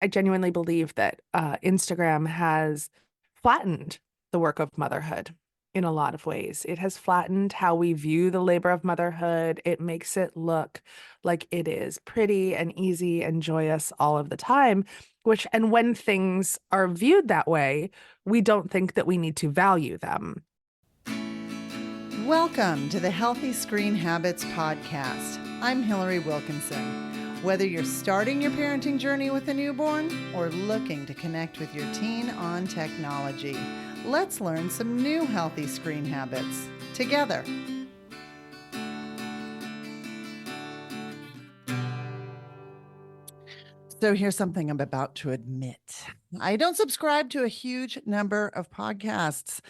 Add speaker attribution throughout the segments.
Speaker 1: I genuinely believe that Instagram has flattened the work of motherhood in a lot of ways. It has flattened how we view the labor of motherhood. It makes it look like it is pretty and easy and joyous all of the time, and when things are viewed that way, we don't think that we need to value them.
Speaker 2: Welcome to the Healthy Screen Habits Podcast. I'm Hillary Wilkinson. Whether you're starting your parenting journey with a newborn or looking to connect with your teen on technology, let's learn some new healthy screen habits together. So here's something I'm about to admit. I don't subscribe to a huge number of podcasts.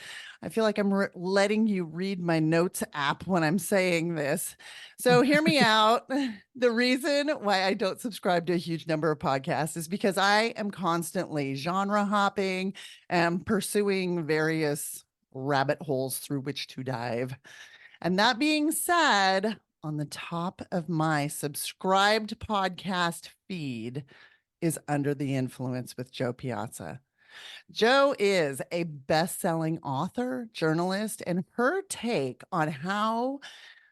Speaker 2: I feel like I'm letting you read my notes app when I'm saying this. So hear me out. The reason why I don't subscribe to a huge number of podcasts is because I am constantly genre hopping and pursuing various rabbit holes through which to dive. And that being said, on the top of my subscribed podcast feed is Under the Influence with Jo Piazza. Jo is a best-selling author, journalist, and her take on how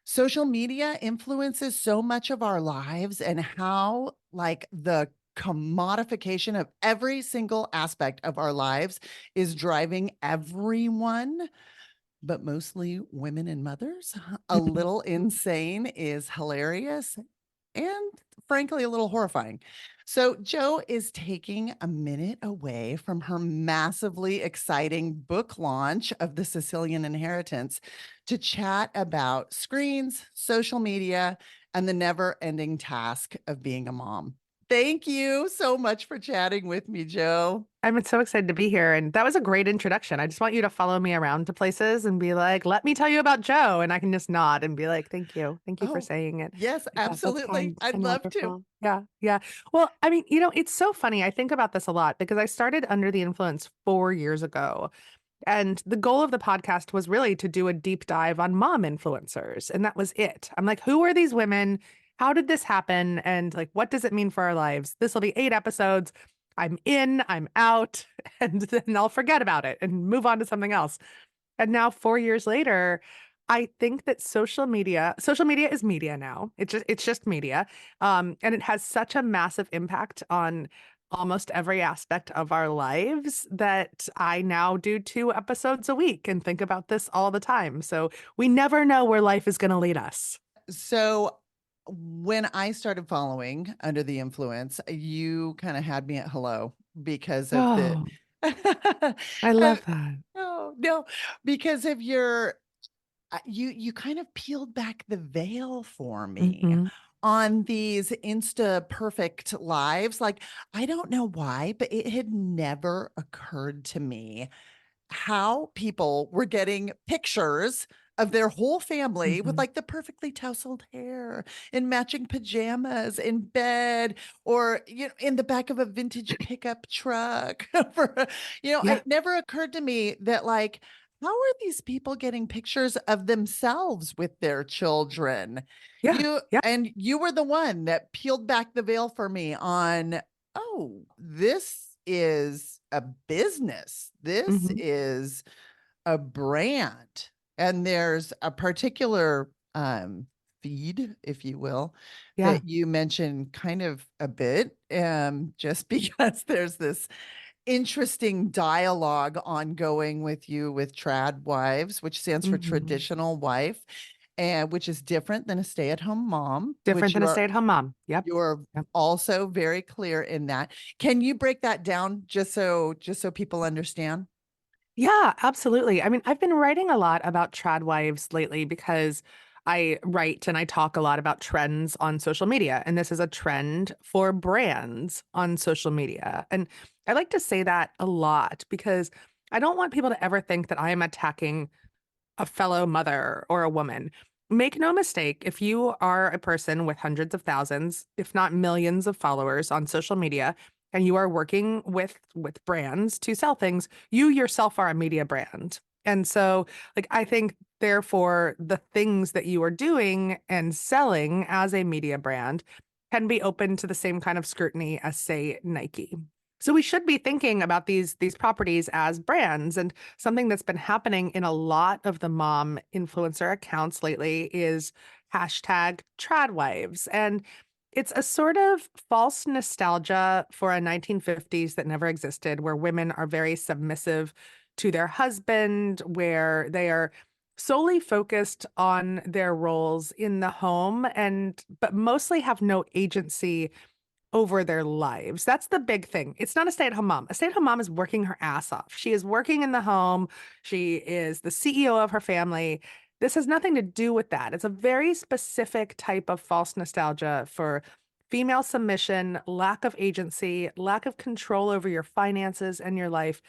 Speaker 2: social media influences so much of our lives and how like the commodification of every single aspect of our lives is driving everyone, but mostly women and mothers, a little insane is hilarious and frankly a little horrifying. So Jo is taking a minute away from her massively exciting book launch of The Sicilian Inheritance to chat about screens, social media, and the never-ending task of being a mom. Thank you so much for chatting with me, Jo.
Speaker 1: I'm so excited to be here. And that was a great introduction. I just want you to follow me around to places and be like, let me tell you about Jo. And I can just nod and be like, thank you. Thank you for
Speaker 2: Oh,
Speaker 1: saying it.
Speaker 2: yes,
Speaker 1: Yeah, that's
Speaker 2: absolutely.
Speaker 1: kind
Speaker 2: I'd
Speaker 1: and
Speaker 2: love to.
Speaker 1: wonderful. Yeah. Yeah. Well, I mean, it's so funny. I think about this a lot because I started Under the Influence 4 years ago. And the goal of the podcast was really to do a deep dive on mom influencers. And that was it. I'm like, who are these women? How did this happen? And like, what does it mean for our lives? This will be 8 episodes. I'm in, I'm out, and then I'll forget about it and move on to something else. And now 4 years later, I think that social media is media now. It's just media. And it has such a massive impact on almost every aspect of our lives that I now do 2 episodes a week and think about this all the time. So we never know where life is going to lead us.
Speaker 2: So when I started following Under the Influence, you kind of had me at hello because of the
Speaker 1: Oh, I
Speaker 2: uh,
Speaker 1: love that.
Speaker 2: no, because of your you kind of peeled back the veil for me
Speaker 1: Hmm.
Speaker 2: on these insta perfect lives. Like, I don't know why, but it had never occurred to me how people were getting pictures of their whole family with
Speaker 1: Hmm.
Speaker 2: like the perfectly tousled hair in matching pajamas in bed, or in the back of a vintage pickup truck.
Speaker 1: Yeah,
Speaker 2: It never occurred to me that, like, how are these people getting pictures of themselves with their children?
Speaker 1: yeah, yeah.
Speaker 2: You were the one that peeled back the veil for me on, oh, this is a business. This
Speaker 1: Hmm.
Speaker 2: is a brand. And there's a particular feed, if you will,
Speaker 1: Yeah.
Speaker 2: that you mentioned kind of a bit, just because there's this interesting dialogue ongoing with you with Tradwives, which stands for
Speaker 1: Hmm.
Speaker 2: traditional wife, and which is different than a stay-at-home mom,
Speaker 1: Different
Speaker 2: which
Speaker 1: than a stay-at-home mom. Yep.
Speaker 2: you're
Speaker 1: Yep.
Speaker 2: also very clear in that. Can you break that down just so people understand?
Speaker 1: Yeah, absolutely. I mean, I've been writing a lot about Tradwives lately because I write and I talk a lot about trends on social media. And this is a trend for brands on social media. And I like to say that a lot because I don't want people to ever think that I am attacking a fellow mother or a woman. Make no mistake, if you are a person with hundreds of thousands, if not millions of followers on social media, and you are working with brands to sell things, you yourself are a media brand. And so, like, I think therefore the things that you are doing and selling as a media brand can be open to the same kind of scrutiny as, say, Nike. So we should be thinking about these properties as brands. And something that's been happening in a lot of the mom influencer accounts lately is hashtag Tradwives. And it's a sort of false nostalgia for a 1950s that never existed, where women are very submissive to their husband, where they are solely focused on their roles in the home and but mostly have no agency over their lives. That's the big thing. It's not a stay-at-home mom. A stay-at-home mom is working her ass off. She is working in the home. She is the CEO of her family. This has nothing to do with that. It's a very specific type of false nostalgia for female submission, lack of agency, lack of control over your finances and your life.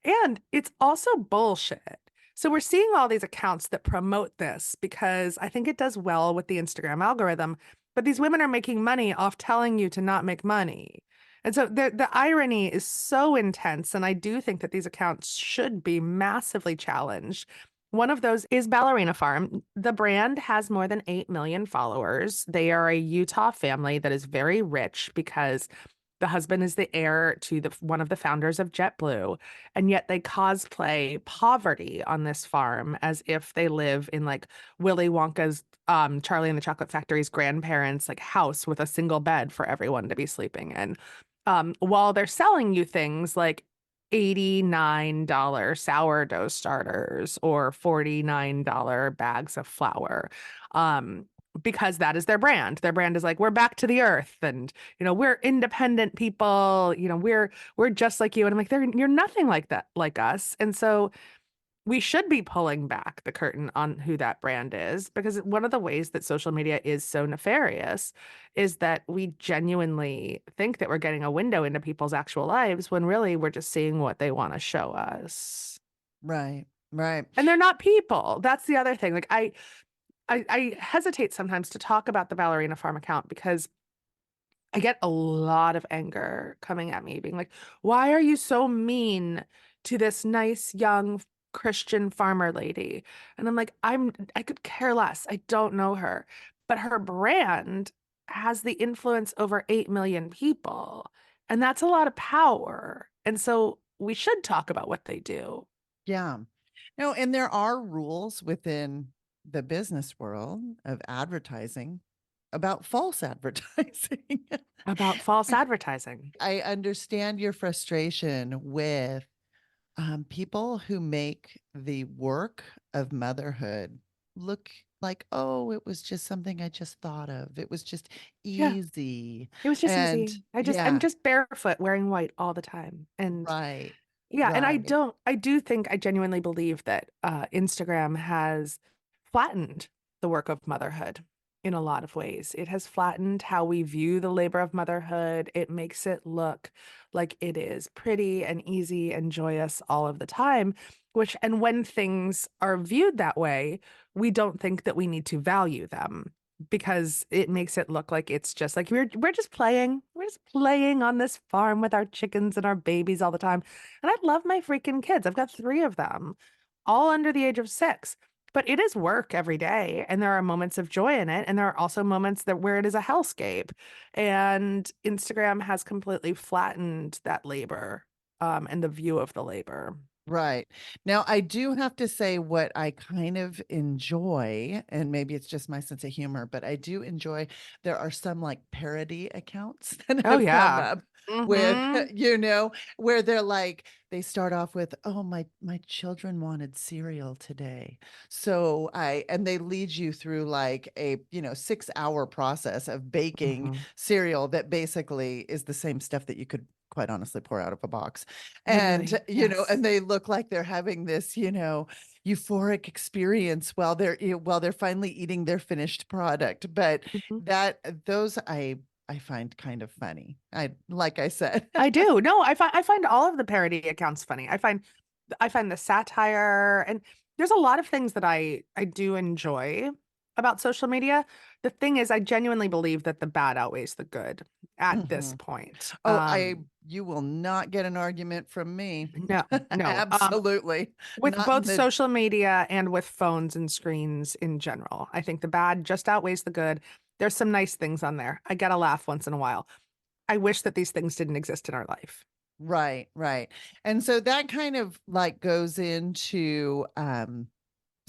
Speaker 1: And it's also bullshit. So we're seeing all these accounts that promote this because I think it does well with the Instagram algorithm. But these women are making money off telling you to not make money. And so the irony is so intense. And I do think that these accounts should be massively challenged. One of those is Ballerina Farm. The brand has more than 8 million followers. They are a Utah family that is very rich because the husband is the heir to one of the founders of JetBlue, and yet they cosplay poverty on this farm as if they live in like Willy Wonka's Charlie and the Chocolate Factory's grandparents' like house with a single bed for everyone to be sleeping in. While they're selling you things like $89 sourdough starters or $49 bags of flour. Because that is their brand. Their brand is like, we're back to the earth and we're independent people, we're just like you. And I'm like, you're nothing like that, like us. And so we should be pulling back the curtain on who that brand is, because one of the ways that social media is so nefarious is that we genuinely think that we're getting a window into people's actual lives when really we're just seeing what they want to show us.
Speaker 2: Right. Right.
Speaker 1: And they're not people. That's the other thing. Like I hesitate sometimes to talk about the Ballerina Farm account because I get a lot of anger coming at me, being like, why are you so mean to this nice young Christian farmer lady? And I'm like, I could care less. I don't know her. But her brand has the influence over 8 million people. And that's a lot of power. And so we should talk about what they do.
Speaker 2: Yeah. No, and there are rules within the business world of advertising about false advertising.
Speaker 1: About false advertising.
Speaker 2: I understand your frustration with people who make the work of motherhood look like, oh, it was just something I just thought of. It was just
Speaker 1: Yeah.
Speaker 2: easy.
Speaker 1: It was just
Speaker 2: And
Speaker 1: easy. I'm
Speaker 2: yeah,
Speaker 1: just barefoot wearing white all the time. And
Speaker 2: right,
Speaker 1: yeah, and
Speaker 2: right.
Speaker 1: I do think I genuinely believe that Instagram has flattened the work of motherhood in a lot of ways. It has flattened how we view the labor of motherhood. It makes it look like it is pretty and easy and joyous all of the time, and when things are viewed that way, we don't think that we need to value them because it makes it look like it's just like we're just playing. We're just playing on this farm with our chickens and our babies all the time. And I love my freaking kids. I've got 3 of them, all under the age of 6. But it is work every day, and there are moments of joy in it, and there are also moments where it is a hellscape. And Instagram has completely flattened that labor, and the view of the labor.
Speaker 2: Right. Now, I do have to say what I kind of enjoy, and maybe it's just my sense of humor, but I do enjoy there are some like parody accounts that
Speaker 1: Oh
Speaker 2: have come
Speaker 1: yeah.
Speaker 2: up with,
Speaker 1: Mm-hmm.
Speaker 2: where they're like, they start off with, oh, my children wanted cereal today. So and they lead you through like a, 6-hour process of baking
Speaker 1: Mm-hmm.
Speaker 2: cereal that basically is the same stuff that you could quite honestly pour out of a box. And,
Speaker 1: Literally, yes.
Speaker 2: and they look like they're having this, euphoric experience while they're finally eating their finished product. But
Speaker 1: Mhm.
Speaker 2: those I find kind of funny. Like I said.
Speaker 1: I do. No, I find all of the parody accounts funny. I find the satire, and there's a lot of things that I do enjoy about social media. The thing is, I genuinely believe that the bad outweighs the good at this
Speaker 2: Mhm.
Speaker 1: point.
Speaker 2: Oh, you will not get an argument from me.
Speaker 1: No, no.
Speaker 2: Absolutely.
Speaker 1: With
Speaker 2: Not in
Speaker 1: both
Speaker 2: the
Speaker 1: social media and with phones and screens in general, I think the bad just outweighs the good. There's some nice things on there. I get a laugh once in a while. I wish that these things didn't exist in our life.
Speaker 2: Right, right. And so that kind of like goes into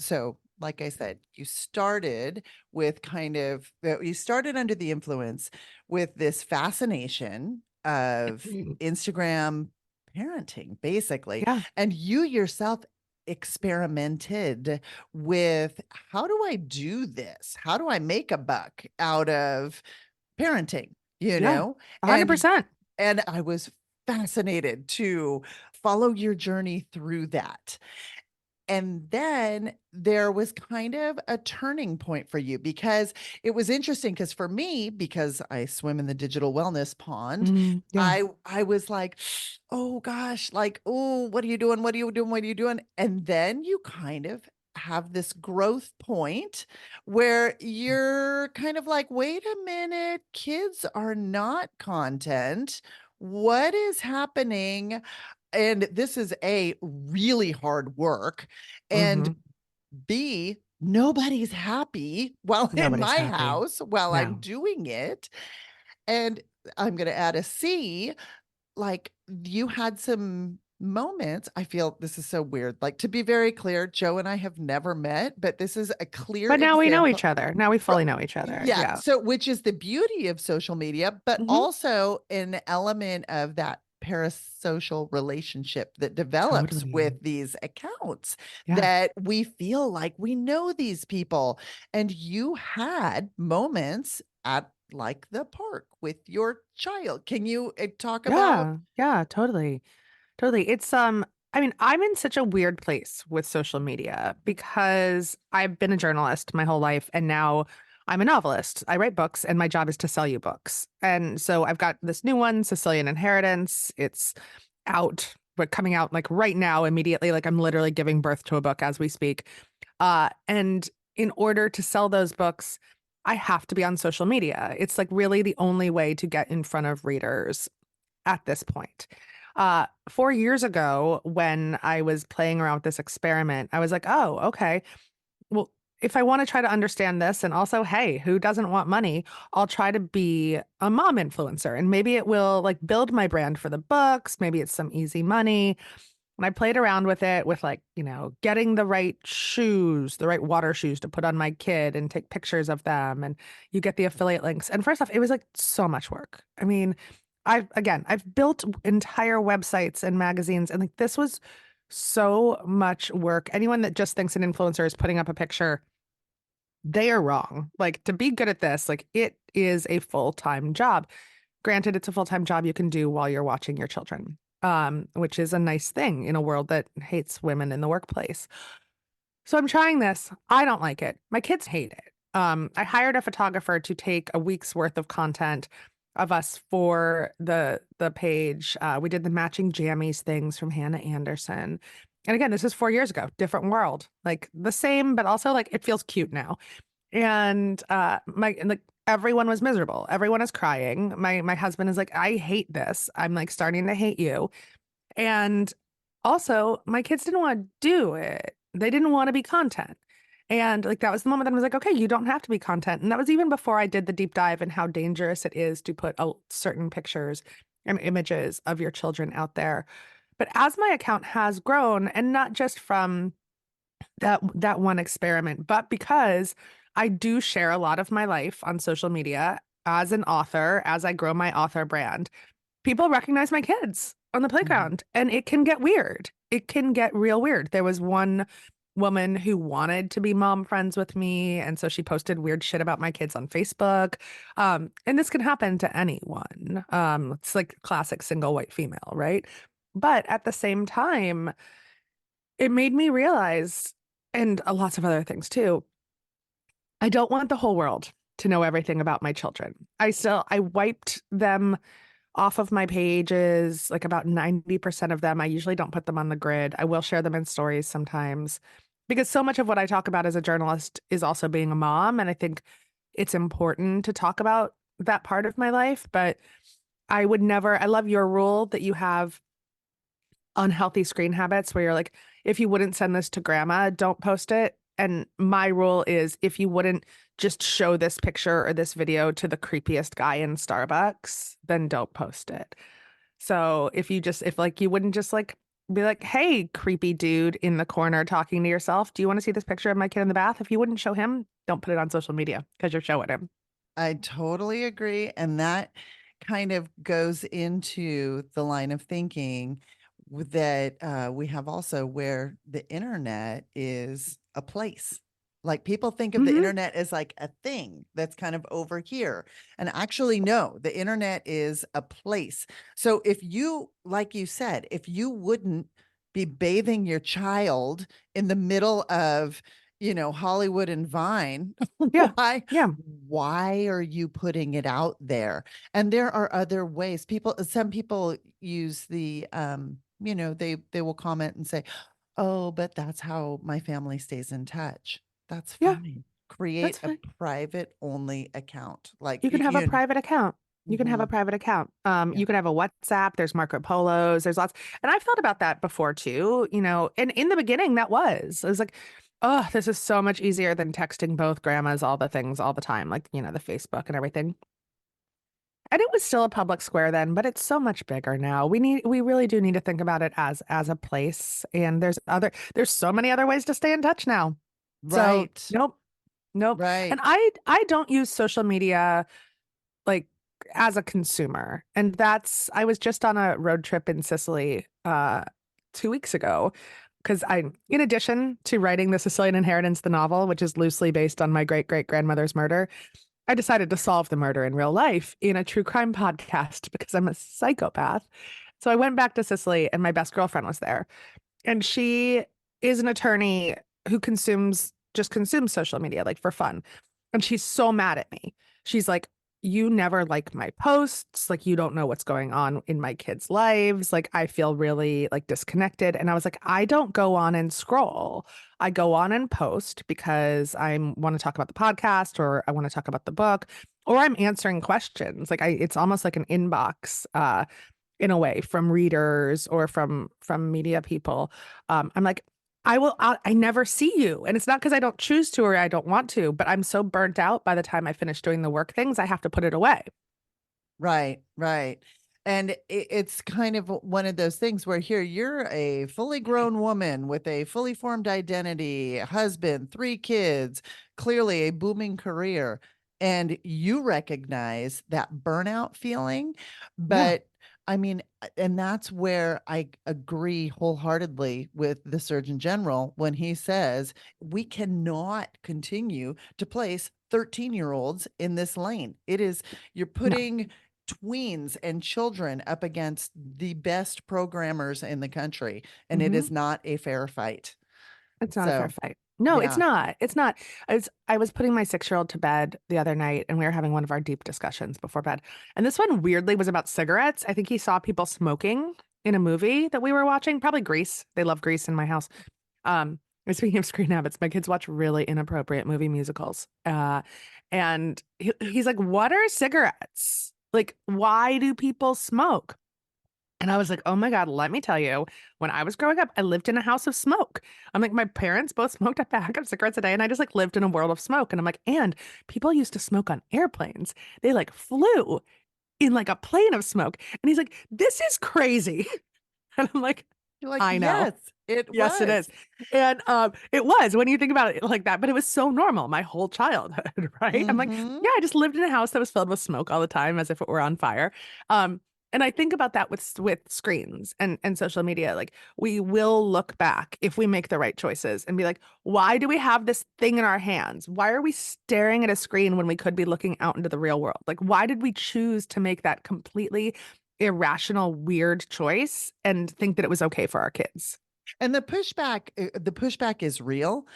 Speaker 2: so like I said, you started with you started under the influence with this fascination of
Speaker 1: Mm.
Speaker 2: Instagram parenting, basically.
Speaker 1: Yeah.
Speaker 2: And you yourself experimented with, how do I do this? How do I make a buck out of parenting, you
Speaker 1: Yeah.
Speaker 2: know? And
Speaker 1: 100%.
Speaker 2: and I was fascinated to follow your journey through that. And then there was kind of a turning point for you, because it was interesting, because for me, because I swim in the digital wellness pond,
Speaker 1: Yeah.
Speaker 2: I was like, oh gosh, like, oh, what are you doing? What are you doing? What are you doing? And then you kind of have this growth point where you're kind of like, wait a minute, kids are not content. What is happening? And this is A, really hard work, and
Speaker 1: Hmm.
Speaker 2: B, nobody's happy while in
Speaker 1: Nobody's
Speaker 2: my
Speaker 1: happy.
Speaker 2: house while I'm
Speaker 1: No.
Speaker 2: doing it. And I'm going to add a C, like, you had some moments. I feel this is so weird. Like, to be very clear, Joe and I have never met, but this is a clear
Speaker 1: But now we know
Speaker 2: example.
Speaker 1: each other. Now we
Speaker 2: Ri
Speaker 1: fully know each other.
Speaker 2: Yeah,
Speaker 1: Yeah.
Speaker 2: so which is the beauty of social media, but
Speaker 1: Hmm.
Speaker 2: also an element of that parasocial relationship that develops with
Speaker 1: Totally.
Speaker 2: these accounts,
Speaker 1: Yeah.
Speaker 2: that we feel like we know these people. And you had moments at, like, the park with your child. Can you, talk about.
Speaker 1: Yeah. Yeah. Totally. Totally. I mean, I'm in such a weird place with social media because I've been a journalist my whole life and now I'm a novelist. I write books and my job is to sell you books. And so I've got this new one, Sicilian Inheritance. It's out, but coming out like right now, immediately. Like I'm literally giving birth to a book as we speak. And in order to sell those books, I have to be on social media. It's like really the only way to get in front of readers at this point. 4 years ago, when I was playing around with this experiment, I was like, oh, okay. Well, if I want to try to understand this, and also, hey, who doesn't want money? I'll try to be a mom influencer and maybe it will like build my brand for the books. Maybe it's some easy money. And I played around with it with like, getting the right shoes, the right water shoes to put on my kid and take pictures of them. And you get the affiliate links. And first off, it was like so much work. I mean, I've built entire websites and magazines, and like this was so much work. Anyone that just thinks an influencer is putting up a picture, they are wrong. Like to be good at this, like it is a full-time job. Granted, it's a full-time job you can do while you're watching your children, which is a nice thing in a world that hates women in the workplace. So I'm trying this. I don't like it. My kids hate it. I hired a photographer to take a week's worth of content of us for the page. We did the matching jammies things from Hannah Anderson. And again, this is 4 years ago, different world, like the same, but also like it feels cute now. And like everyone was miserable. Everyone is crying. My husband is like, I hate this. I'm like starting to hate you. And also, my kids didn't want to do it. They didn't want to be content. And like that was the moment that I was like, okay, you don't have to be content. And that was even before I did the deep dive and how dangerous it is to put certain pictures and images of your children out there. But as my account has grown, and not just from that one experiment, but because I do share a lot of my life on social media as an author, as I grow my author brand, people recognize my kids on the
Speaker 2: Mhm.
Speaker 1: playground and it can get weird. It can get real weird. There was one woman who wanted to be mom friends with me. And so she posted weird shit about my kids on Facebook. And this can happen to anyone. It's like classic single white female, right? But at the same time, it made me realize, and lots of other things too, I don't want the whole world to know everything about my children. I wiped them off of my pages, like about 90% of them. I usually don't put them on the grid. I will share them in stories sometimes because so much of what I talk about as a journalist is also being a mom. And I think it's important to talk about that part of my life. But I love your rule that you have unhealthy screen habits where you're like, if you wouldn't send this to grandma, don't post it. And my rule is if you wouldn't just show this picture or this video to the creepiest guy in Starbucks, then don't post it. So if like you wouldn't just like be like, hey, creepy dude in the corner talking to yourself, do you want to see this picture of my kid in the bath? If you wouldn't show him, don't put it on social media because you're showing him.
Speaker 2: I totally agree. And that kind of goes into the line of thinking that we have also where the internet is a place. Like people think of the
Speaker 1: Hmm.
Speaker 2: internet as like a thing that's kind of over here. And actually, no, the internet is a place. So if you, like you said, if you wouldn't be bathing your child in the middle of, Hollywood and Vine,
Speaker 1: Yeah.
Speaker 2: why
Speaker 1: Yeah.
Speaker 2: why are you putting it out there? And there are other ways. Some people use they will comment and say, "Oh, but that's how my family stays in touch." That's
Speaker 1: Yeah.
Speaker 2: fine.
Speaker 1: That's
Speaker 2: Create a
Speaker 1: fine.
Speaker 2: private only account. Like
Speaker 1: You can have a private account. You can have a
Speaker 2: mhm,
Speaker 1: private account.
Speaker 2: yeah.
Speaker 1: You can have a WhatsApp. There's Marco Polos. There's lots. And I've thought about that before too, and in the beginning it was like, oh, this is so much easier than texting both grandmas all the things all the time, like, the Facebook and everything. And it was still a public square then, but it's so much bigger now. We really do need to think about it as a place. And there's so many other ways to stay in touch now. So
Speaker 2: Right.
Speaker 1: nope, nope.
Speaker 2: Right.
Speaker 1: And I don't use social media like as a consumer. And I was just on a road trip in Sicily 2 weeks ago because in addition to writing The Sicilian Inheritance, the novel, which is loosely based on my great great grandmother's murder, I decided to solve the murder in real life in a true crime podcast because I'm a psychopath. So I went back to Sicily and my best girlfriend was there. And she is an attorney who consumes social media like for fun. And she's so mad at me. She's like, you never like my posts. Like, you don't know what's going on in my kids' lives. Like, I feel really like disconnected. And I was like, I don't go on and scroll. I go on and post because I want to talk about the podcast or I want to talk about the book or I'm answering questions. Like, it's almost like an inbox. In a way from readers or from media people. I'm like, I never see you. And it's not because I don't choose to or I don't want to, but I'm so burnt out by the time I finish doing the work things, I have to put it away.
Speaker 2: Right, right. And it's kind of one of those things where here you're a fully grown woman with a fully formed identity, husband, 3 kids, clearly a booming career, and you recognize that burnout feeling.
Speaker 1: Yeah.
Speaker 2: But I mean, and that's where I agree wholeheartedly with the Surgeon General when he says we cannot continue to place 13-year-olds in this lane. You're
Speaker 1: No.
Speaker 2: putting tweens and children up against the best programmers in the country, and it
Speaker 1: Hmm.
Speaker 2: is not a fair fight.
Speaker 1: It's not a fair
Speaker 2: So,
Speaker 1: fight. No, it's
Speaker 2: yeah.
Speaker 1: not. It's not. I was putting my 6-year-old to bed the other night and we were having one of our deep discussions before bed. And this one weirdly was about cigarettes. I think he saw people smoking in a movie that we were watching, probably Grease. They love Grease in my house. And speaking of screen habits, my kids watch really inappropriate movie musicals. And he's like, "What are cigarettes? Like, why do people smoke?" And I was like, "Oh my God, let me tell you, when I was growing up, I lived in a house of smoke. I'm like, my parents both smoked a pack of cigarettes a day, and I just like lived in a world of smoke. And I'm like, and people used to smoke on airplanes. They like flew in like a plane of smoke. And he's like, this is crazy." And I'm like,
Speaker 2: You're like,
Speaker 1: I know.
Speaker 2: yes, it
Speaker 1: Yes, it
Speaker 2: was.
Speaker 1: is. And it was when you think about it like that, but it was so normal my whole childhood, right? I'm like,
Speaker 2: Mm-hmm.
Speaker 1: yeah, I just lived in a house that was filled with smoke all the time as if it were on fire. And I think about that with screens and social media. Like we will look back if we make the right choices and be like, why do we have this thing in our hands? Why are we staring at a screen when we could be looking out into the real world? Like, why did we choose to make that completely irrational, weird choice and think that it was okay for our kids?
Speaker 2: And the pushback is real.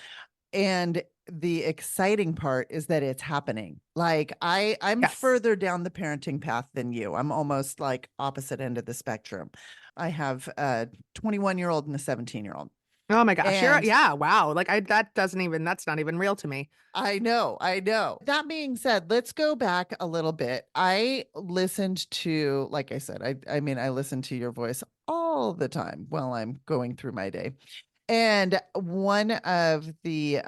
Speaker 2: And the exciting part is that it's happening. Like I'm
Speaker 1: Yes.
Speaker 2: further down the parenting path than you. I'm almost like opposite end of the spectrum. I have a 21-year-old and a 17-year-old.
Speaker 1: Oh my gosh.
Speaker 2: And
Speaker 1: Yeah, wow. Like that's not even real to me.
Speaker 2: I know, I know. That being said, let's go back a little bit. I listened to, like I said, I mean, I listen to your voice all the time while I'm going through my day. And one of the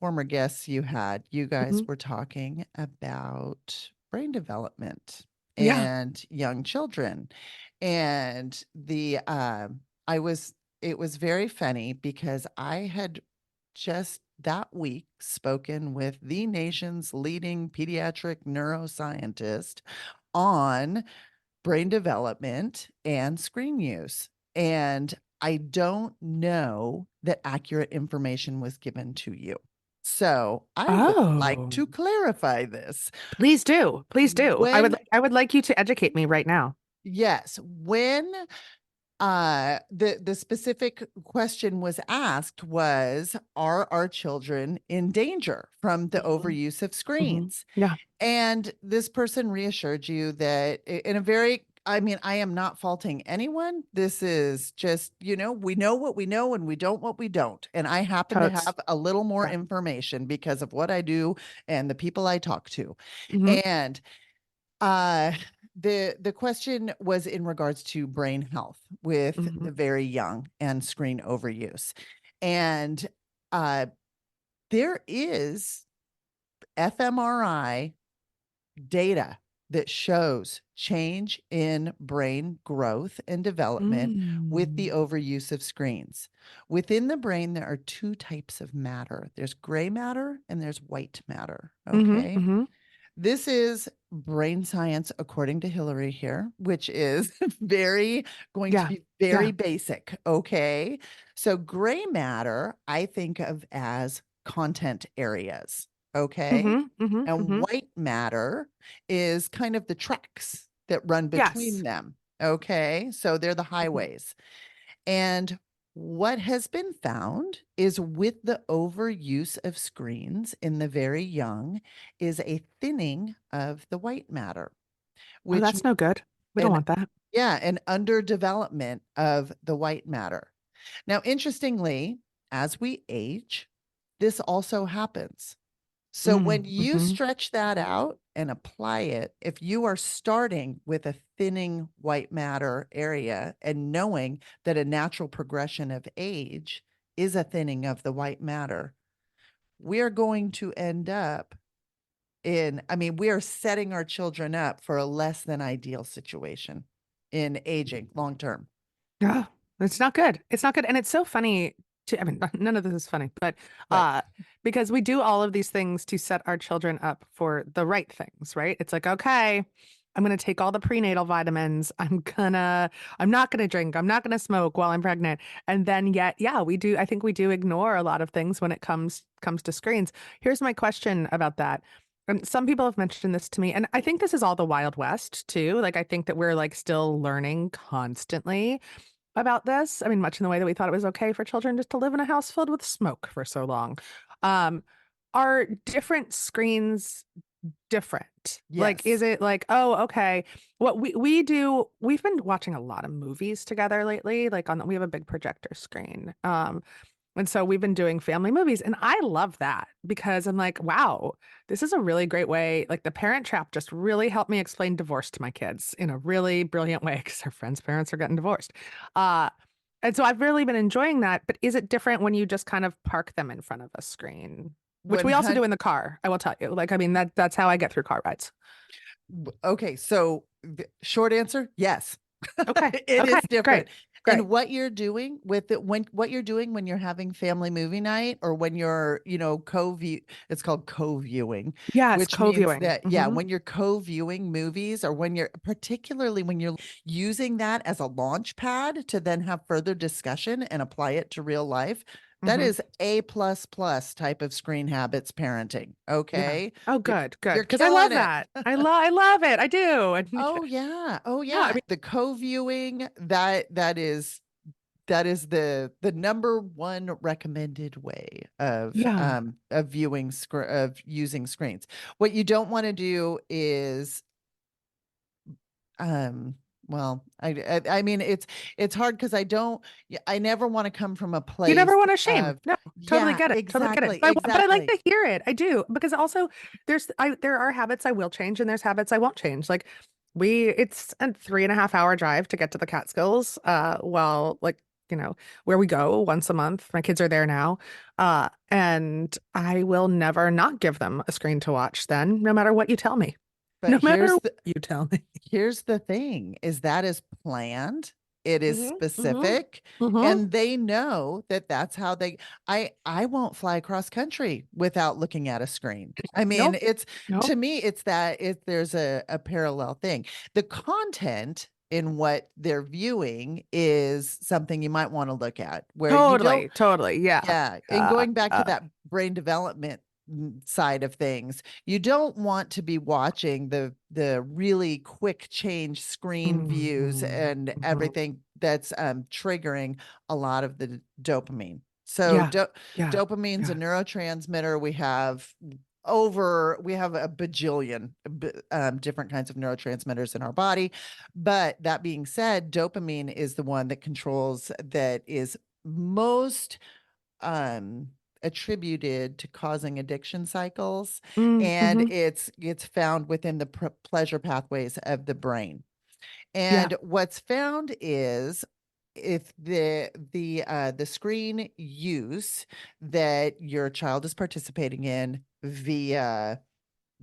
Speaker 2: former guests you had, you guys
Speaker 1: Mhm.
Speaker 2: were talking about brain development
Speaker 1: Yeah.
Speaker 2: and young children. And I was, it was very funny because I had just that week spoken with the nation's leading pediatric neuroscientist on brain development and screen use. And I don't know that accurate information was given to you. So I would like
Speaker 1: Oh,
Speaker 2: to clarify this.
Speaker 1: please do. Please do.
Speaker 2: When,
Speaker 1: I would like you to educate me right now.
Speaker 2: yes, when the specific question was asked was, are our children in danger from the
Speaker 1: Mhm.
Speaker 2: overuse of
Speaker 1: Mhm.
Speaker 2: screens?
Speaker 1: Yeah.
Speaker 2: And this person reassured you that in a very, I mean, I am not faulting anyone. This is just, we know what we know and we don't what we don't. And I happen to
Speaker 1: Totes.
Speaker 2: have a little more
Speaker 1: Yeah.
Speaker 2: information because of what I do and the people I talk to.
Speaker 1: Hmm.
Speaker 2: And uh the question was in regards to brain health with
Speaker 1: Hmm.
Speaker 2: the very young and screen overuse. And uh there is fMRI data that shows change in brain growth and development with the
Speaker 1: Mm.
Speaker 2: overuse of screens. Within the brain, there are two types of matter, there's gray matter and there's white matter.
Speaker 1: Hmm.
Speaker 2: Okay.
Speaker 1: Hmm.
Speaker 2: This is brain science according to Hillary here, which is very going to
Speaker 1: Yeah.
Speaker 2: be very
Speaker 1: Yeah.
Speaker 2: basic. Okay. So, gray matter, I think of as content areas. Okay.
Speaker 1: Hmm. Hmm.
Speaker 2: And
Speaker 1: Hmm.
Speaker 2: white matter is kind of the tracks that run between
Speaker 1: Yes.
Speaker 2: them. Okay. So, they're the
Speaker 1: Mhm.
Speaker 2: highways. And what has been found is with the overuse of screens in the very young is a thinning of the white matter,
Speaker 1: Oh,
Speaker 2: which
Speaker 1: that's no good. We don't
Speaker 2: and
Speaker 1: want that.
Speaker 2: yeah, an underdevelopment of the white matter. Now, interestingly, as we age, this also happens. So when
Speaker 1: Mm.
Speaker 2: you
Speaker 1: Hmm.
Speaker 2: stretch that out and apply it, if you are starting with a thinning white matter area and knowing that a natural progression of age is a thinning of the white matter, we are going to end up I mean, we are setting our children up for a less than ideal situation in aging long term.
Speaker 1: Yeah, it's not good. It's not good. And it's so funny to, I mean, none of this is funny, but
Speaker 2: Right.
Speaker 1: uh because we do all of these things to set our children up for the right things, right? It's like, okay, I'm gonna take all the prenatal vitamins. I'm not gonna drink. I'm not gonna smoke while I'm pregnant. And then yet, yeah, I think we do ignore a lot of things when it comes to screens. Here's my question about that. And some people have mentioned this to me, and I think this is all the Wild West too. Like I think that we're like still learning constantly about this. I mean, much in the way that we thought it was okay for children just to live in a house filled with smoke for so long. Um, are different screens different? Like, is
Speaker 2: Yes.
Speaker 1: it like, oh, okay, what we do, we've been watching a lot of movies together lately, like we have a big projector screen. And so we've been doing family movies, and I love that because I'm like, wow, this is a really great way. Like the Parent Trap just really helped me explain divorce to my kids in a really brilliant way because their friends' parents are getting divorced. Uh, and so I've really been enjoying that. But is it different when you just kind of park them in front of a screen, which we also
Speaker 2: 100.
Speaker 1: do in the car? I will tell you. Like, I mean, that's how I get through car rides.
Speaker 2: Okay. So, the short answer, yes.
Speaker 1: Okay.
Speaker 2: It
Speaker 1: Okay.
Speaker 2: is
Speaker 1: Great.
Speaker 2: different.
Speaker 1: Great.
Speaker 2: And what you're doing with it, when what you're doing when you're having family movie night or when you're, co-view, it's called co-viewing,
Speaker 1: Yes.
Speaker 2: which means
Speaker 1: Co-viewing.
Speaker 2: that, yeah,
Speaker 1: Hmm.
Speaker 2: when you're co-viewing movies or when you're, particularly when you're using that as a launch pad to then have further discussion and apply it to real life, that
Speaker 1: Hmm.
Speaker 2: is A plus plus type of screen habits parenting.
Speaker 1: Yeah.
Speaker 2: Okay.
Speaker 1: Oh,
Speaker 2: You're,
Speaker 1: good. Good.
Speaker 2: you're
Speaker 1: Because I love
Speaker 2: killing it.
Speaker 1: that. I love it. I do. And
Speaker 2: Oh yeah. Oh
Speaker 1: yeah. I
Speaker 2: yeah.
Speaker 1: mean,
Speaker 2: The co-viewing, that is the number one recommended way
Speaker 1: yeah.
Speaker 2: of of using screens. What you don't want to do is um well, I mean it's hard because I never want to come from a
Speaker 1: You
Speaker 2: place
Speaker 1: never want to shame.
Speaker 2: of
Speaker 1: No, totally
Speaker 2: yeah,
Speaker 1: get it. Totally get it.
Speaker 2: exactly,
Speaker 1: But I like
Speaker 2: exactly.
Speaker 1: to hear it. I do because also there are habits I will change and there's habits I won't change. Like it's a 3.5 hour drive to get to the Catskills. Well, like where we go once a month. My kids are there now. And I will never not give them a screen to watch then, no matter what you tell me.
Speaker 2: But
Speaker 1: No matter what you tell me.
Speaker 2: here's the thing is that is planned. It is
Speaker 1: Hmm. Hmm.
Speaker 2: specific,
Speaker 1: Hmm.
Speaker 2: and they know that that's how they I won't fly across country without looking at a screen. I mean,
Speaker 1: Nope.
Speaker 2: it's to
Speaker 1: Nope.
Speaker 2: me it's that it there's a parallel thing. The content in what they're viewing is something you might want to look at where you don't.
Speaker 1: Totally. Totally. Yeah.
Speaker 2: Yeah, and
Speaker 1: Uh,
Speaker 2: going back to
Speaker 1: uh,
Speaker 2: that brain development side of things, you don't want to be watching the really quick change screen views
Speaker 1: mhm,
Speaker 2: and
Speaker 1: mhm.
Speaker 2: everything that's triggering a lot of the dopamine. So
Speaker 1: Yeah. Yeah.
Speaker 2: dopamine's a
Speaker 1: Yeah.
Speaker 2: neurotransmitter. We have a bajillion different kinds of neurotransmitters in our body. But that being said, dopamine is the one that controls that is most um attributed to causing addiction cycles, and
Speaker 1: Mm-hmm.
Speaker 2: it's found within the pleasure pathways of the brain.
Speaker 1: Yeah.
Speaker 2: And what's found is if the screen use that your child is participating in via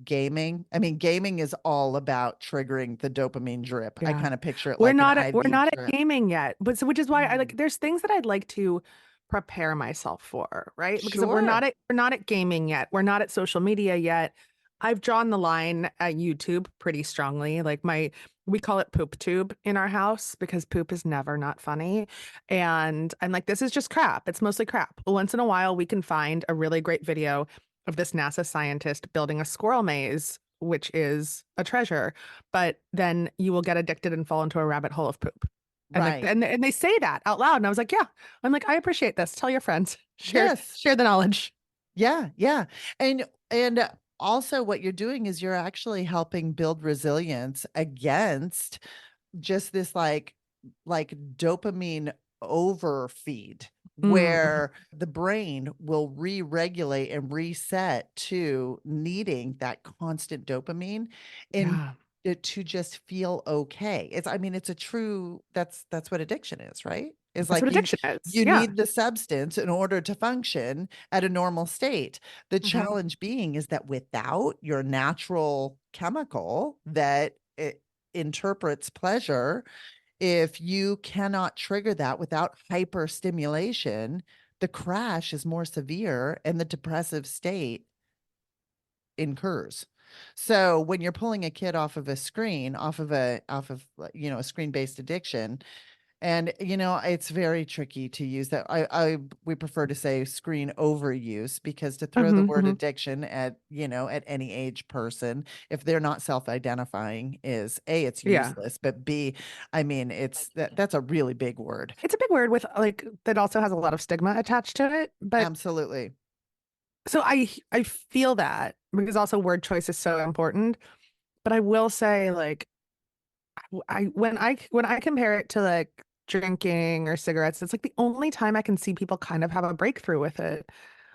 Speaker 2: gaming. I mean, gaming is all about triggering the dopamine drip. I
Speaker 1: Yeah.
Speaker 2: kind of picture it
Speaker 1: We're
Speaker 2: like an
Speaker 1: not at we're
Speaker 2: IV
Speaker 1: not at
Speaker 2: drip.
Speaker 1: gaming yet. But so which is why I
Speaker 2: Mm.
Speaker 1: like there's things that I'd like to prepare myself for, right? Because
Speaker 2: Sure.
Speaker 1: we're not at gaming yet. We're not at social media yet. I've drawn the line at YouTube pretty strongly. Like we call it poop tube in our house because poop is never not funny. And I'm like, this is just crap. It's mostly crap. Once in a while we can find a really great video of this NASA scientist building a squirrel maze, which is a treasure, but then you will get addicted and fall into a rabbit hole of poop. And like
Speaker 2: Right.
Speaker 1: and they say that out loud. And I was like, yeah. I'm like, I appreciate this. Tell your friends.
Speaker 2: Yes.
Speaker 1: Share the knowledge.
Speaker 2: Yeah, yeah. And also what you're doing is you're actually helping build resilience against just this like dopamine overfeed
Speaker 1: Mm,
Speaker 2: where the brain will re-regulate and reset to needing that constant dopamine and
Speaker 1: yeah.
Speaker 2: to just feel okay. It's I mean it's a true that's what addiction is, right? Is
Speaker 1: That's what
Speaker 2: like
Speaker 1: addiction is.
Speaker 2: you
Speaker 1: Yeah.
Speaker 2: need the substance in order to function at a normal state. The
Speaker 1: Hmm.
Speaker 2: challenge being is that without your natural chemical that it interprets pleasure, if you cannot trigger that without hyper stimulation, the crash is more severe and the depressive state incurs. So when you're pulling a kid off of a screen, off of a screen-based addiction, and it's very tricky to use that. I we prefer to say screen overuse because to throw the
Speaker 1: Hmm.
Speaker 2: word
Speaker 1: Hmm.
Speaker 2: addiction at at any age person, if they're not self-identifying, is A, it's
Speaker 1: Yeah.
Speaker 2: useless, but B, I mean that's a really big word.
Speaker 1: It's a big word with like that also has a lot of stigma attached to it. But
Speaker 2: Absolutely.
Speaker 1: so I feel that because also word choice is so important. But I will say like I when I compare it to like drinking or cigarettes, it's like the only time I can see people kind of have a breakthrough with it.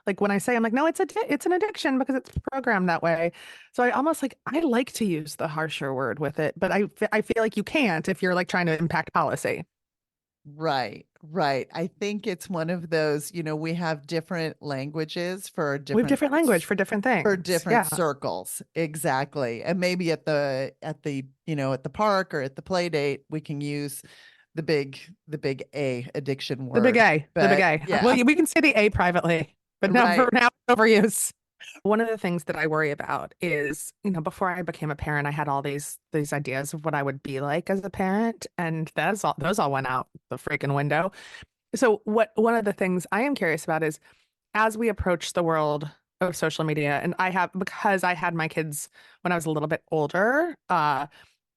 Speaker 1: Like when I say I'm like, no, it's an addiction because it's programmed that way. So I almost like I like to use the harsher word with it, but I feel like you can't if you're like trying to impact policy.
Speaker 2: Right, right. I think it's one of those, we have different languages
Speaker 1: We have different language for different
Speaker 2: for
Speaker 1: things.
Speaker 2: different
Speaker 1: Yeah.
Speaker 2: circles. Exactly. And maybe at the park or at the play date, we can use the big A addiction
Speaker 1: The big
Speaker 2: word.
Speaker 1: A, the big
Speaker 2: But
Speaker 1: A. Well,
Speaker 2: yeah,
Speaker 1: we can say the A privately, but now for
Speaker 2: right.
Speaker 1: now overuse. One of the things that I worry about is, before I became a parent, I had all these ideas of what I would be like as a parent, and those all went out the freaking window. So what one of the things I am curious about is as we approach the world of social media, and because I had my kids when I was a little bit older,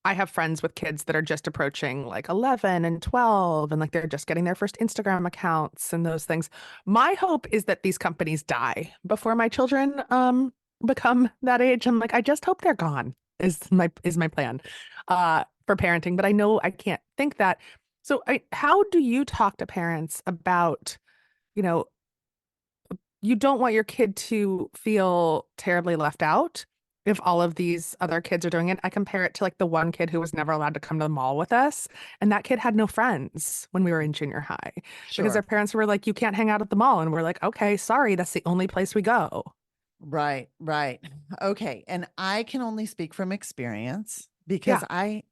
Speaker 1: I have friends with kids that are just approaching like 11 and 12 and like they're just getting their first Instagram accounts and those things. My hope is that these companies die before my children become that age. I'm like I just hope they're gone is my plan for parenting, but I know I can't think that. So how do you talk to parents about, you know, you don't want your kid to feel terribly left out if all of these other kids are doing it, I compare it to like the one kid who was never allowed to come to the mall with us. And that kid had no friends when we were in junior high because our
Speaker 2: Sure.
Speaker 1: parents were like, you can't hang out at the mall. And we're like, okay, sorry, that's the only place we go.
Speaker 2: Right, right. Okay. And I can only speak from experience because
Speaker 1: Yeah.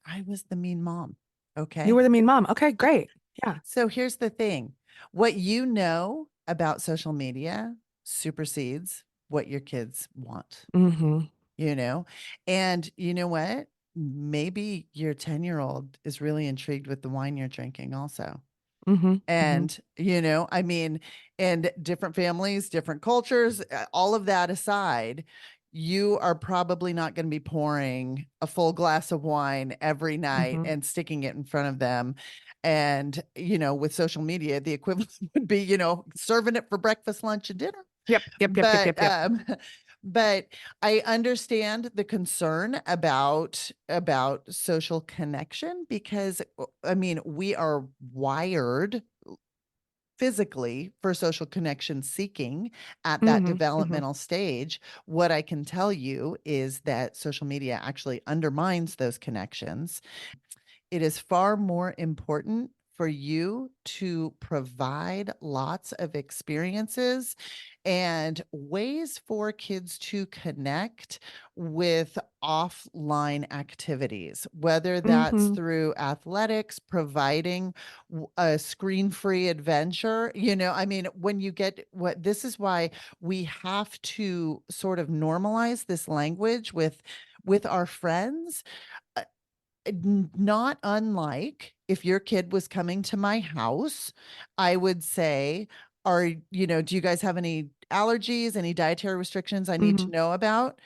Speaker 2: I was the mean mom.
Speaker 1: You
Speaker 2: Okay.
Speaker 1: were the mean mom. Okay, great. Yeah.
Speaker 2: So here's the thing. What you know about social media supersedes what your kids want,
Speaker 1: Mm-hmm.
Speaker 2: you know? And you know what? Maybe your 10-year-old is really intrigued with the wine you're drinking also.
Speaker 1: Mm-hmm. Mm-hmm.
Speaker 2: And, I mean, and different families, different cultures, all of that aside, you are probably not going to be pouring a full glass of wine every night
Speaker 1: Mm-hmm.
Speaker 2: and sticking it in front of them. And, with social media, the equivalent would be, serving it for breakfast, lunch, and dinner.
Speaker 1: Yep. Yep. Yep. Yep.
Speaker 2: But
Speaker 1: Yep. Yep.
Speaker 2: but I understand the concern about social connection because I mean, we are wired physically for social connection seeking at that
Speaker 1: Mm-hmm. Mm-hmm.
Speaker 2: developmental stage. What I can tell you is that social media actually undermines those connections. It is far more important for you to provide lots of experiences and ways for kids to connect with offline activities, whether that's
Speaker 1: Mm-hmm.
Speaker 2: through athletics, providing a screen free adventure. I mean, when you get what this is why we have to sort of normalize this language with our friends. uh, Not unlike if your kid was coming to my house, I would say, do you guys have any allergies, any dietary restrictions I need
Speaker 1: Mm-hmm.
Speaker 2: to know about?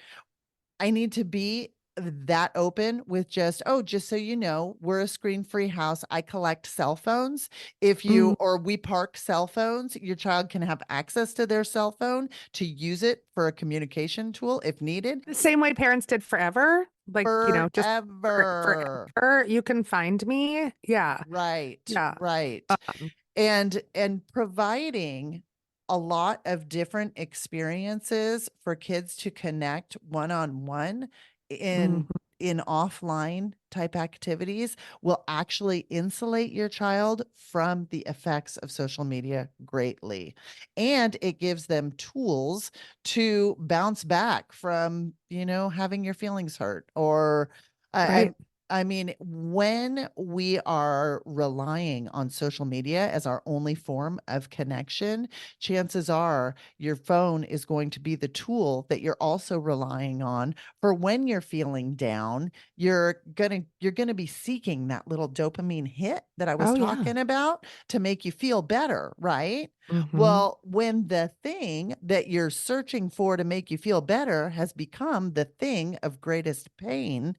Speaker 2: I need to be that open with just so you know, we're a screen-free house. I collect cell phones. If you
Speaker 1: Mm.
Speaker 2: or we park cell phones, your child can have access to their cell phone to use it for a communication tool if needed.
Speaker 1: The same way parents did forever. Like, just
Speaker 2: Forever.
Speaker 1: forever you can find me. Yeah.
Speaker 2: Right,
Speaker 1: Yeah.
Speaker 2: right.
Speaker 1: Um,
Speaker 2: And providing a lot of different experiences for kids to connect one-on-one in
Speaker 1: mhm.
Speaker 2: in offline type activities will actually insulate your child from the effects of social media greatly. And it gives them tools to bounce back from, having your feelings hurt or I,
Speaker 1: Right.
Speaker 2: I'm I mean, when we are relying on social media as our only form of connection, chances are your phone is going to be the tool that you're also relying on for when you're feeling down. You're going to be seeking that little dopamine hit that I was
Speaker 1: Oh, yeah.
Speaker 2: talking about to make you feel better, right?
Speaker 1: Hmm.
Speaker 2: Well, when the thing that you're searching for to make you feel better has become the thing of greatest pain,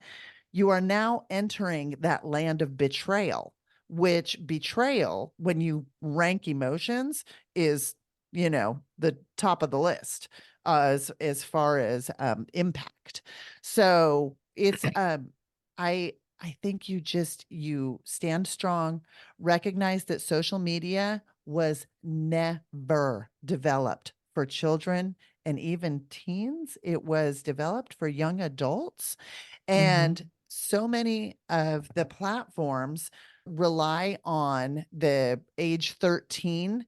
Speaker 2: you are now entering that land of betrayal, which betrayal, when you rank emotions, is, the top of the list as far as impact. So it's I think you stand strong, recognize that social media was never developed for children and even teens. It was developed for young adults.
Speaker 1: Hmm.
Speaker 2: And so many of the platforms rely on the age 13,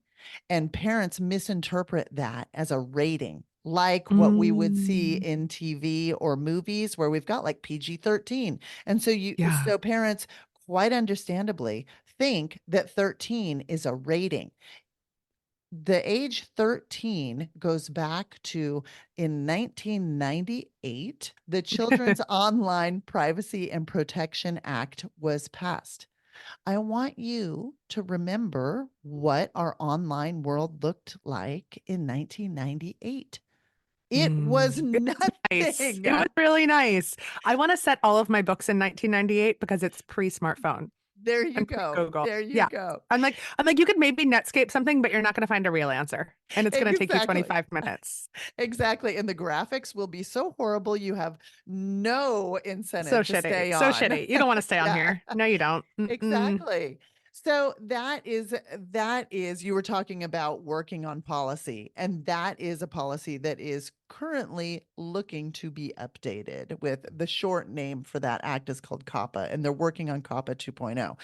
Speaker 2: and parents misinterpret that as a rating, like what we would see
Speaker 1: Mm.
Speaker 2: in TV or movies where we've got like PG-13. And
Speaker 1: Yeah.
Speaker 2: so parents quite understandably think that 13 is a rating. The age 13 goes back to in 1998, the Children's Online Privacy and Protection Act was passed. I want you to remember what our online world looked like in 1998. It was
Speaker 1: Mm. It was nice.
Speaker 2: nothing.
Speaker 1: It was really nice. I want to set all of my books in 1998 because it's pre-smartphone
Speaker 2: There you
Speaker 1: and
Speaker 2: go.
Speaker 1: pre-Google.
Speaker 2: There you
Speaker 1: Yeah.
Speaker 2: go.
Speaker 1: I'm like, you could maybe Netscape something, but you're not going to find a real answer. And it's going to take you
Speaker 2: Exactly.
Speaker 1: 25 minutes.
Speaker 2: Exactly. And the graphics will be so horrible, you have no
Speaker 1: So
Speaker 2: incentive to
Speaker 1: shitty.
Speaker 2: stay
Speaker 1: So
Speaker 2: on.
Speaker 1: shitty. You don't want to stay on
Speaker 2: Yeah,
Speaker 1: here. No, you don't. Mm-mm.
Speaker 2: exactly. So that is you were talking about working on policy, and that is a policy that is currently looking to be updated. With the short name for that act is called COPPA, and they're working on COPPA 2.0.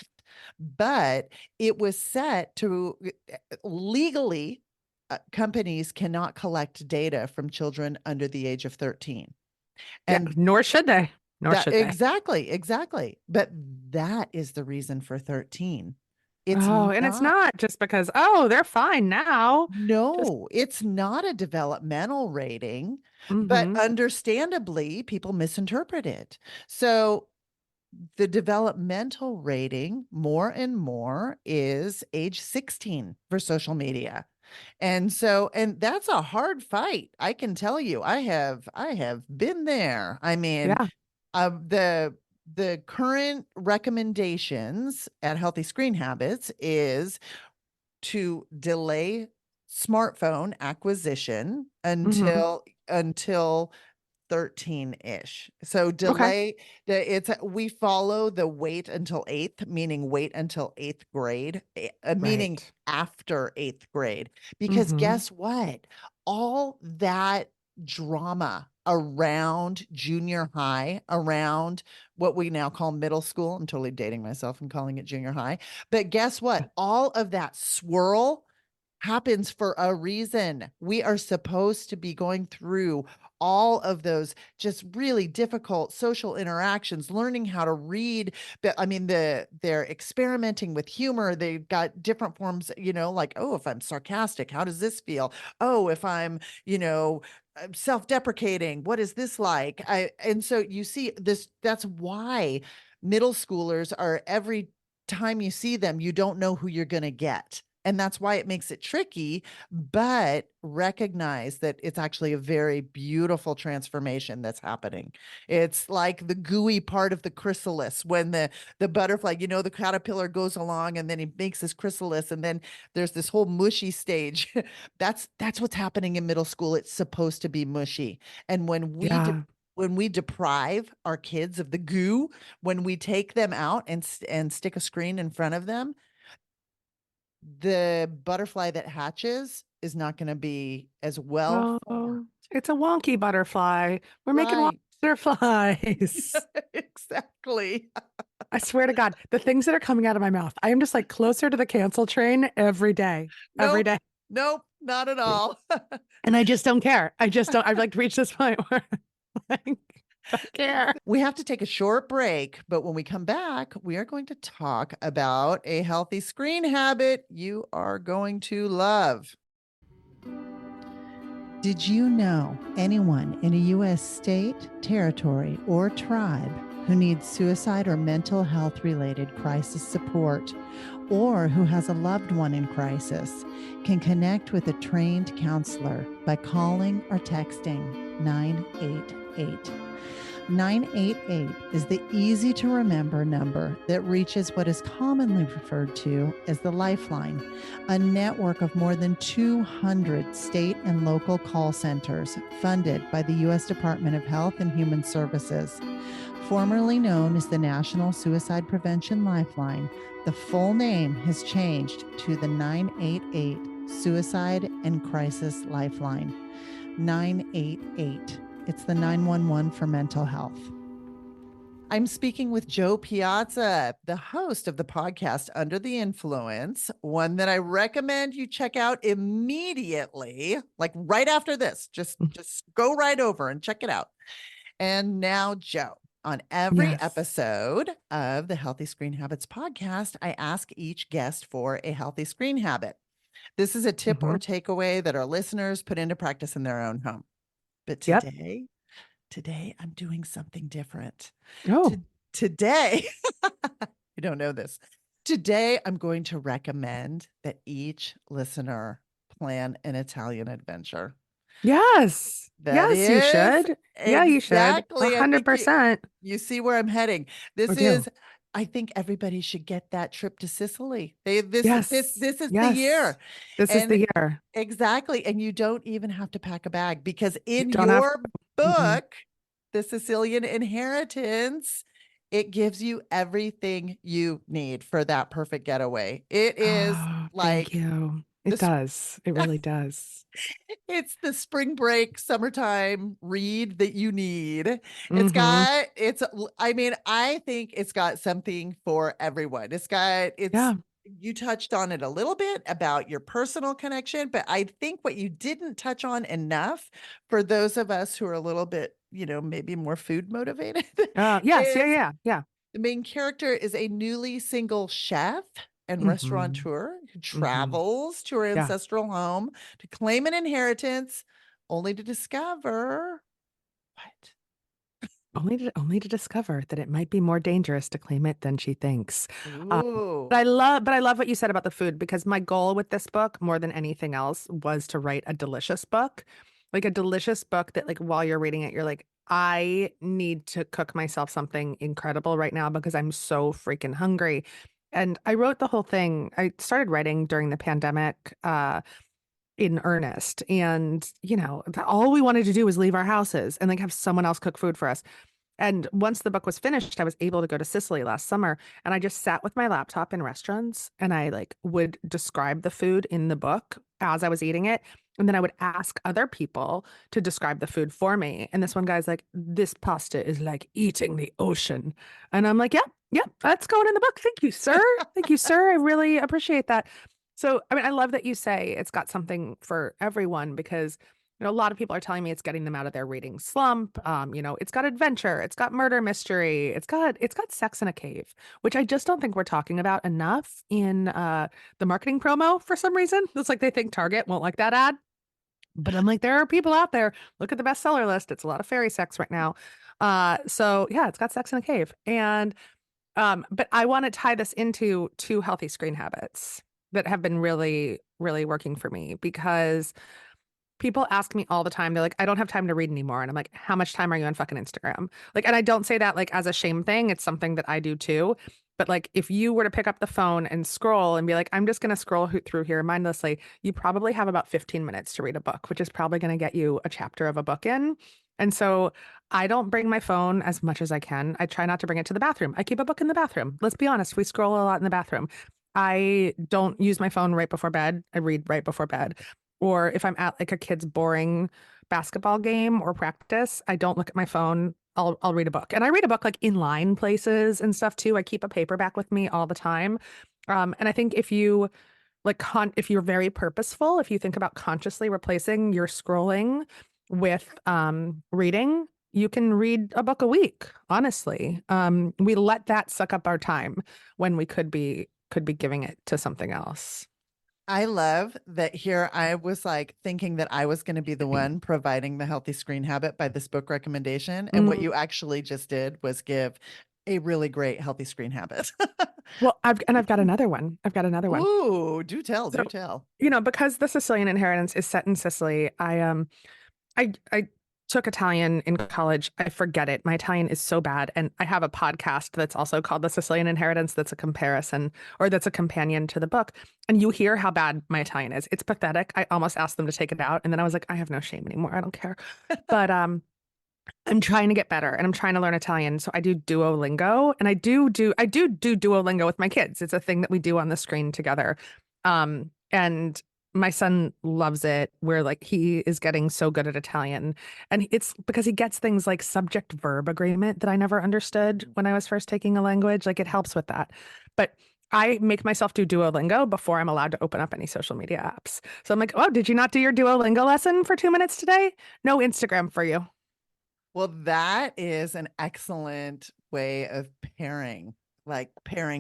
Speaker 2: But it was set to legally, companies cannot collect data from children under the age of 13.
Speaker 1: Yeah,
Speaker 2: And
Speaker 1: nor should they. Nor
Speaker 2: that
Speaker 1: should they.
Speaker 2: exactly. But that is the reason for 13. It's
Speaker 1: Oh, and it's
Speaker 2: not.
Speaker 1: not just because, oh, they're fine now. Just,
Speaker 2: No, it's not a developmental rating, but
Speaker 1: mm-hmm.
Speaker 2: understandably, people misinterpret it. So the developmental rating more and more is age 16 for social media. And that's a hard fight. I can tell you, I have been there. I mean,
Speaker 1: Yeah.
Speaker 2: the current recommendations at Healthy Screen Habits is to delay smartphone acquisition
Speaker 1: Mm-hmm.
Speaker 2: until 13-ish. So
Speaker 1: Okay.
Speaker 2: delay it's we follow the wait until 8th, meaning wait until 8th grade, meaning
Speaker 1: Right.
Speaker 2: after 8th grade. Because
Speaker 1: Mm-hmm.
Speaker 2: guess what? All that drama around junior high, around what we now call middle school. I'm totally dating myself and calling it junior high. But guess what? All of that swirl happens for a reason. We are supposed to be going through all of those just really difficult social interactions, learning how to read. But I mean, they're experimenting with humor. They've got different forms, like, oh, if I'm sarcastic, how does this feel? Oh, if I'm, self-deprecating, what is this like? And so you see this, that's why middle schoolers are, every time you see them, you don't know who you're going to get. And that's why it makes it tricky, but recognize that it's actually a very beautiful transformation that's happening. It's like the gooey part of the chrysalis when the butterfly, the caterpillar goes along and then he makes this chrysalis, and then there's this whole mushy stage. That's what's happening in middle school. It's supposed to be mushy. And
Speaker 1: Yeah.
Speaker 2: when we deprive our kids of the goo, when we take them out and stick a screen in front of them, the butterfly that hatches is not going to be as well formed.
Speaker 1: Oh, it's a wonky butterfly. We're making
Speaker 2: Right.
Speaker 1: butterflies.
Speaker 2: Exactly.
Speaker 1: I swear to God, the things that are coming out of my mouth, I am just like closer to the cancel train every day, every
Speaker 2: Nope.
Speaker 1: day.
Speaker 2: Nope. Not at all.
Speaker 1: And I just don't care. I just don't, I've like reached this point where like, don't care.
Speaker 2: We have to take a short break, but when we come back, we are going to talk about a healthy screen habit you are going to love. Did you know anyone in a U.S. state, territory, or tribe who needs suicide or mental health related crisis support, or who has a loved one in crisis, can connect with a trained counselor by calling or texting 988? 988 is the easy to remember number that reaches what is commonly referred to as the Lifeline, a network of more than 200 state and local call centers funded by the U.S. Department of Health and Human Services. Formerly known as the National Suicide Prevention Lifeline, the full name has changed to the 988 Suicide and Crisis Lifeline. 988. It's the 911 for mental health. I'm speaking with Joe Piazza, the host of the podcast Under the Influence, one that I recommend you check out immediately, like right after this. Just go right over and check it out. And now, Joe, on every
Speaker 1: Yes.
Speaker 2: episode of the Healthy Screen Habits podcast, I ask each guest for a healthy screen habit. This is a tip or
Speaker 1: Hmm.
Speaker 2: takeaway that our listeners put into practice in their own home. But
Speaker 1: Yep.
Speaker 2: today I'm doing something different.
Speaker 1: Oh,
Speaker 2: Today, you don't know this. Today, I'm going to recommend that each listener plan an Italian adventure.
Speaker 1: yes.
Speaker 2: That
Speaker 1: Yes, you
Speaker 2: is
Speaker 1: should. Yeah, you should. A
Speaker 2: exactly. I
Speaker 1: hundred
Speaker 2: think you
Speaker 1: percent.
Speaker 2: you see where I'm heading.
Speaker 1: I
Speaker 2: This
Speaker 1: do.
Speaker 2: is I think everybody should get that trip to Sicily. They this this
Speaker 1: Yes.
Speaker 2: this is the
Speaker 1: Yes.
Speaker 2: year.
Speaker 1: This is
Speaker 2: And
Speaker 1: the year.
Speaker 2: exactly. And you don't even have to pack a bag, because
Speaker 1: You
Speaker 2: in
Speaker 1: don't have.
Speaker 2: your
Speaker 1: Mm-mm.
Speaker 2: book, The Sicilian Inheritance, it gives you everything you need for that perfect getaway. It is
Speaker 1: Oh, thank
Speaker 2: like
Speaker 1: you. It
Speaker 2: this.
Speaker 1: does. It really does.
Speaker 2: It's the spring break, summertime read that you need.
Speaker 1: Mm-hmm.
Speaker 2: I mean, I think it's got something for everyone.
Speaker 1: Yeah.
Speaker 2: You touched on it a little bit about your personal connection, but I think what you didn't touch on enough for those of us who are a little bit, maybe more food motivated
Speaker 1: Yes. Yeah.
Speaker 2: is
Speaker 1: Yeah. Yeah.
Speaker 2: the main character is a newly single chef and
Speaker 1: Mm-hmm.
Speaker 2: restaurateur who
Speaker 1: Mm-hmm.
Speaker 2: travels to her
Speaker 1: Yeah.
Speaker 2: ancestral home to claim an inheritance, only to discover what?
Speaker 1: Only to discover that it might be more dangerous to claim it than she thinks. Um,
Speaker 2: Ooh.
Speaker 1: but I love what you said about the food because my goal with this book, more than anything else, was to write a delicious book. Like a delicious book that like while you're reading it, you're like, I need to cook myself something incredible right now because I'm so freaking hungry. And I wrote the whole thing. I started writing during the pandemic, in earnest. And, all we wanted to do was leave our houses and like have someone else cook food for us. And once the book was finished, I was able to go to Sicily last summer and I just sat with my laptop in restaurants and I like would describe the food in the book as I was eating it. And then I would ask other people to describe the food for me. And this one guy's like, this pasta is like eating the ocean. And I'm like, yep, yep, that's going in the book. Thank you, sir. Thank you, sir. I really appreciate that. So, I mean, I love that you say it's got something for everyone because a lot of people are telling me it's getting them out of their reading slump. It's got adventure, it's got murder mystery, it's got sex in a cave, which I just don't think we're talking about enough in the marketing promo for some reason. It's like they think Target won't like that ad. But I'm like, there are people out there. Look at the bestseller list. It's a lot of fairy sex right now. So yeah, it's got sex in a cave. And but I want to tie this into two healthy screen habits that have been really, really working for me because people ask me all the time, they're like, I don't have time to read anymore. And I'm like, how much time are you on fucking Instagram? Like, and I don't say that like as a shame thing. It's something that I do too. But like, if you were to pick up the phone and scroll and be like, I'm just going to scroll through here mindlessly, you probably have about 15 minutes to read a book, which is probably going to get you a chapter of a book in. And so I don't bring my phone as much as I can. I try not to bring it to the bathroom. I keep a book in the bathroom. Let's be honest, we scroll a lot in the bathroom. I don't use my phone right before bed. I read right before bed. Or if I'm at like a kid's boring basketball game or practice, I don't look at my phone. I'll read a book. And I read a book like in line places and stuff too. I keep a paperback with me all the time. And I think if you if you're very purposeful, if you think about consciously replacing your scrolling with reading, you can read a book a week, honestly. We let that suck up our time when we could be giving it to something else.
Speaker 2: I love that here I was like thinking that I was going to be the one providing the healthy screen habit by this book recommendation. And what
Speaker 1: Mm.
Speaker 2: you actually just did was give a really great healthy screen habit.
Speaker 1: Well, I've got another one. I've got another one.
Speaker 2: Ooh, do tell,
Speaker 1: So,
Speaker 2: do tell.
Speaker 1: because the Sicilian Inheritance is set in Sicily, I took Italian in college. I forget it. My Italian is so bad, and I have a podcast that's also called The Sicilian Inheritance. That's a comparison, or that's a companion to the book. And you hear how bad my Italian is. It's pathetic. I almost asked them to take it out, and then I was like, I have no shame anymore. I don't care. But I'm trying to get better and I'm trying to learn Italian. So I do Duolingo and I do Duolingo with my kids. It's a thing that we do on the screen together. And my son loves it. Where like he is getting so good at Italian. And it's because he gets things like subject verb agreement that I never understood when I was first taking a language. Like it helps with that. But I make myself do Duolingo before I'm allowed to open up any social media apps. So I'm like, oh, did you not do your Duolingo lesson for 2 minutes today? No Instagram for you.
Speaker 2: Well, that is an excellent way of pairing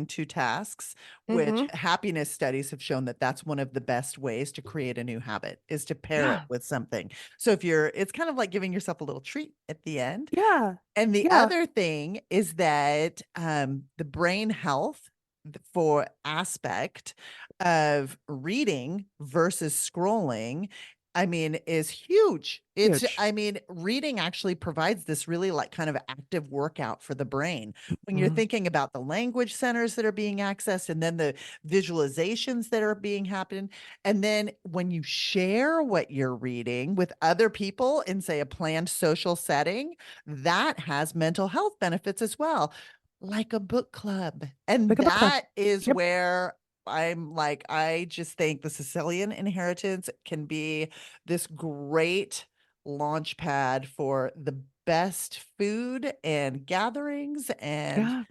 Speaker 2: two tasks, which
Speaker 1: Hmm.
Speaker 2: happiness studies have shown that that's one of the best ways to create a new habit is to pair it
Speaker 1: Yeah.
Speaker 2: with something. So it's kind of like giving yourself a little treat at the end.
Speaker 1: Yeah.
Speaker 2: And the
Speaker 1: Yeah.
Speaker 2: other thing is that the brain health for aspect of reading versus scrolling, I mean, is huge.
Speaker 1: Huge.
Speaker 2: I mean, reading actually provides this really like kind of active workout for the brain. When you're
Speaker 1: Mhm.
Speaker 2: thinking about the language centers that are being accessed and then the visualizations that are being happened. And then when you share what you're reading with other people in, say, a planned social setting, that has mental health benefits as well. like a book club. And
Speaker 1: Like a book club.
Speaker 2: that is
Speaker 1: Yep.
Speaker 2: where I'm like, I just think the Sicilian Inheritance can be this great launch pad for the best food and gatherings and
Speaker 1: Yeah.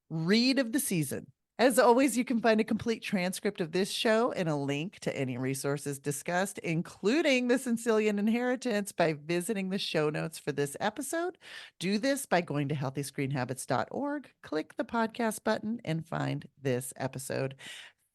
Speaker 2: read of the season. As always, you can find a complete transcript of this show and a link to any resources discussed, including the Sicilian Inheritance, by visiting the show notes for this episode. Do this by going to healthyscreenhabits.org, click the podcast button, and find this episode.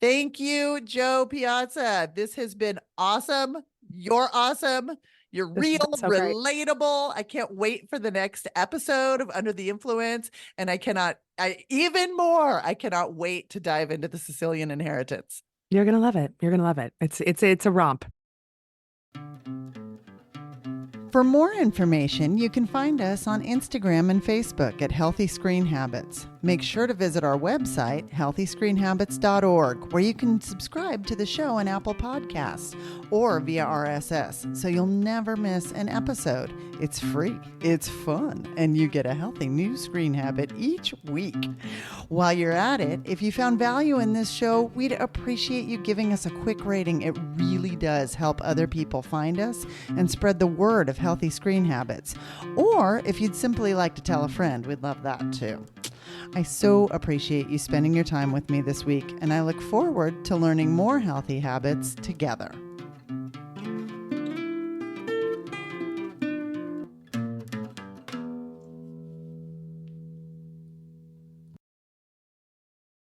Speaker 2: Thank you, Joe Piazza. This has been awesome. You're awesome. You're
Speaker 1: This has
Speaker 2: real,
Speaker 1: been so great.
Speaker 2: relatable. I can't wait for the next episode of Under the Influence. And I cannot wait to dive into the Sicilian Inheritance.
Speaker 1: You're gonna love it. You're gonna love it. It's a romp.
Speaker 2: For more information, you can find us on Instagram and Facebook at Healthy Screen Habits. Make sure to visit our website, healthyscreenhabits.org, where you can subscribe to the show on Apple Podcasts or via RSS, so you'll never miss an episode. It's free, it's fun, and you get a healthy new screen habit each week. While you're at it, if you found value in this show, we'd appreciate you giving us a quick rating. It really does help other people find us and spread the word of healthy screen habits. Or if you'd simply like to tell a friend, we'd love that too. I so appreciate you spending your time with me this week, and I look forward to learning more healthy habits together.